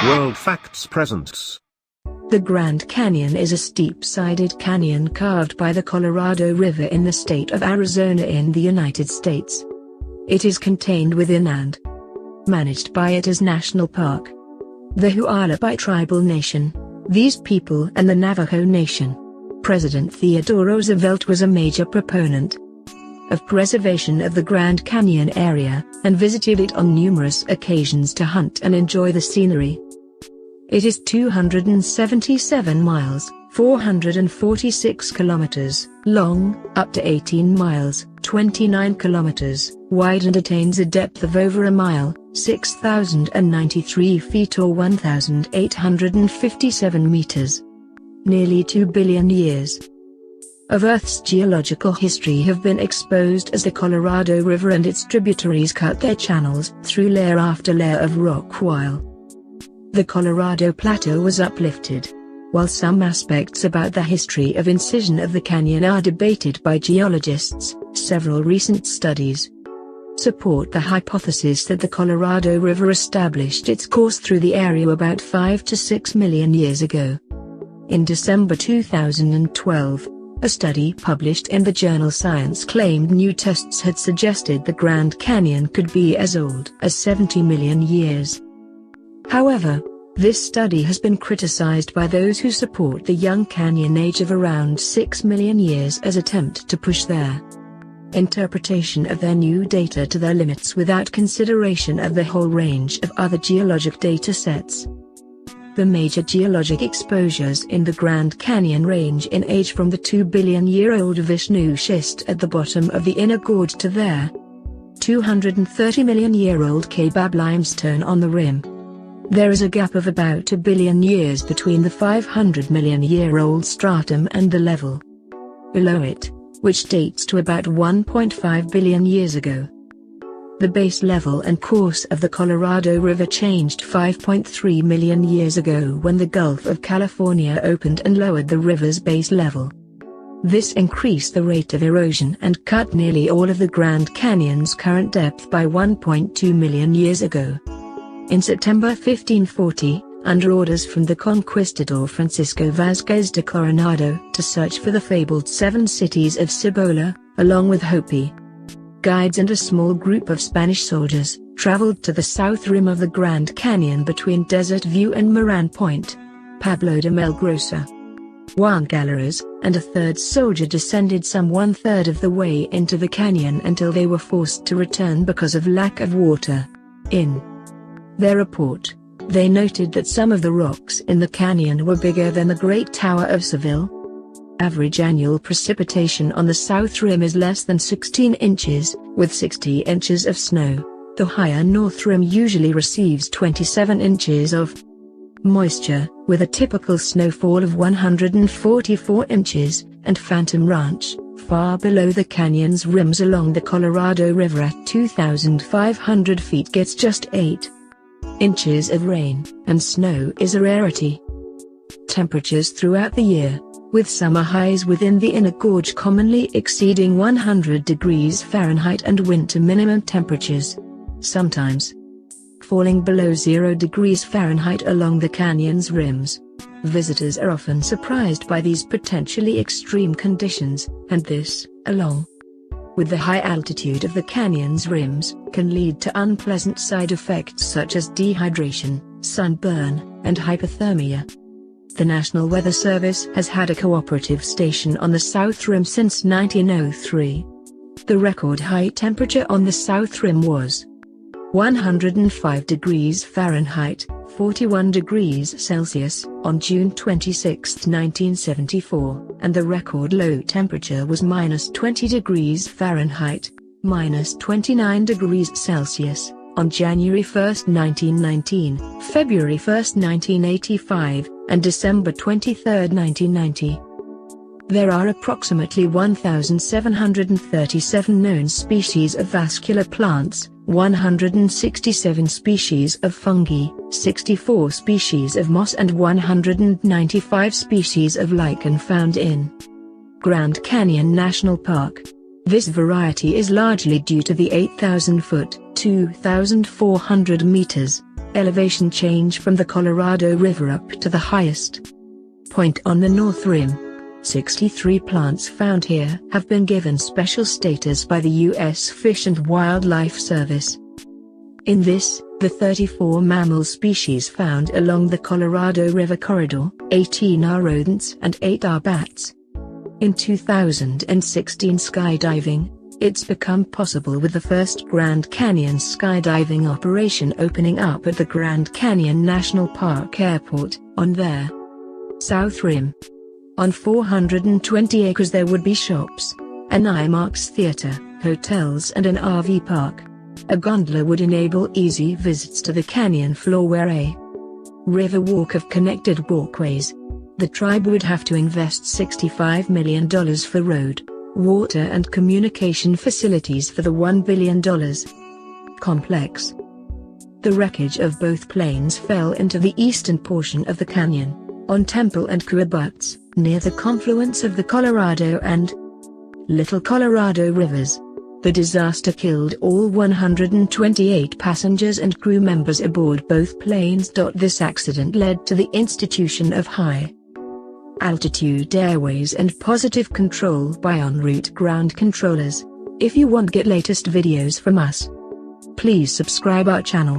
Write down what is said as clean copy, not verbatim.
World Facts presents. The Grand Canyon is a steep-sided canyon carved by the Colorado River in the state of Arizona in the United States. It is contained within and managed by it as National Park. The Hualapai Tribal Nation, these people and the Navajo Nation. President Theodore Roosevelt was a major proponent of preservation of the Grand Canyon area, and visited it on numerous occasions to hunt and enjoy the scenery. It is 277 miles, 446 kilometers, long, up to 18 miles, 29 kilometers, wide, and attains a depth of over a mile, 6,093 feet or 1,857 meters. Nearly 2 billion years of Earth's geological history have been exposed as the Colorado River and its tributaries cut their channels through layer after layer of rock while the Colorado Plateau was uplifted. While some aspects about the history of incision of the canyon are debated by geologists, several recent studies support the hypothesis that the Colorado River established its course through the area about 5 to 6 million years ago. In December 2012, a study published in the journal Science claimed new tests had suggested the Grand Canyon could be as old as 70 million years. However, this study has been criticized by those who support the young canyon age of around 6 million years as attempt to push their interpretation of their new data to their limits without consideration of the whole range of other geologic data sets. The major geologic exposures in the Grand Canyon range in age from the 2 billion-year-old Vishnu schist at the bottom of the inner gorge to their 230 million-year-old Kaibab limestone on the rim. There is a gap of about 1 billion years between the 500 million-year-old stratum and the level below it, which dates to about 1.5 billion years ago. The base level and course of the Colorado River changed 5.3 million years ago when the Gulf of California opened and lowered the river's base level. This increased the rate of erosion and cut nearly all of the Grand Canyon's current depth by 1.2 million years ago. In September 1540, under orders from the conquistador Francisco Vázquez de Coronado to search for the fabled 7 cities of Cibola, along with Hopi guides and a small group of Spanish soldiers, traveled to the south rim of the Grand Canyon between Desert View and Moran Point. Pablo de Melgrosa, Juan Galeras, and a third soldier descended some 1/3 of the way into the canyon until they were forced to return because of lack of water. In their report, they noted that some of the rocks in the canyon were bigger than the Great Tower of Seville. Average annual precipitation on the south rim is less than 16 inches, with 60 inches of snow. The higher north rim usually receives 27 inches of moisture, with a typical snowfall of 144 inches, and Phantom Ranch, far below the canyon's rims along the Colorado River at 2,500 feet, gets just 8 inches of rain, and snow is a rarity. Temperatures throughout the year, with summer highs within the inner gorge commonly exceeding 100 degrees Fahrenheit and winter minimum temperatures sometimes falling below 0 degrees Fahrenheit along the canyon's rims. Visitors are often surprised by these potentially extreme conditions, and this, along with the high altitude of the canyon's rims, can lead to unpleasant side effects such as dehydration, sunburn, and hypothermia. The National Weather Service has had a cooperative station on the South Rim since 1903. The record high temperature on the South Rim was 105 degrees Fahrenheit, 41 degrees Celsius, on June 26, 1974, and the record low temperature was -20 degrees Fahrenheit, -29 degrees Celsius, on January 1, 1919, February 1, 1985, and December 23, 1990. There are approximately 1,737 known species of vascular plants, 167 species of fungi, 64 species of moss and 195 species of lichen found in Grand Canyon National Park. This variety is largely due to the 8,000-foot (2,400 meters) Elevation change from the Colorado River up to the highest point on the North Rim. 63 plants found here have been given special status by the U.S. Fish and Wildlife Service. In this, the 34 mammal species found along the Colorado River corridor, 18 are rodents and 8 are bats. In 2016 skydiving, it's become possible with the first Grand Canyon skydiving operation opening up at the Grand Canyon National Park Airport, on their South Rim. On 420 acres there would be shops, an IMAX theater, hotels and an RV park. A gondola would enable easy visits to the canyon floor where a river walk of connected walkways. The tribe would have to invest $65 million for road, water and communication facilities for the $1 billion complex. The wreckage of both planes fell into the eastern portion of the canyon, on Temple and Kua Buttes, near the confluence of the Colorado and Little Colorado rivers. The disaster killed all 128 passengers and crew members aboard both planes. This accident led to the institution of high altitude airways and positive control by en route ground controllers. If you want to get latest videos from us, please subscribe our channel.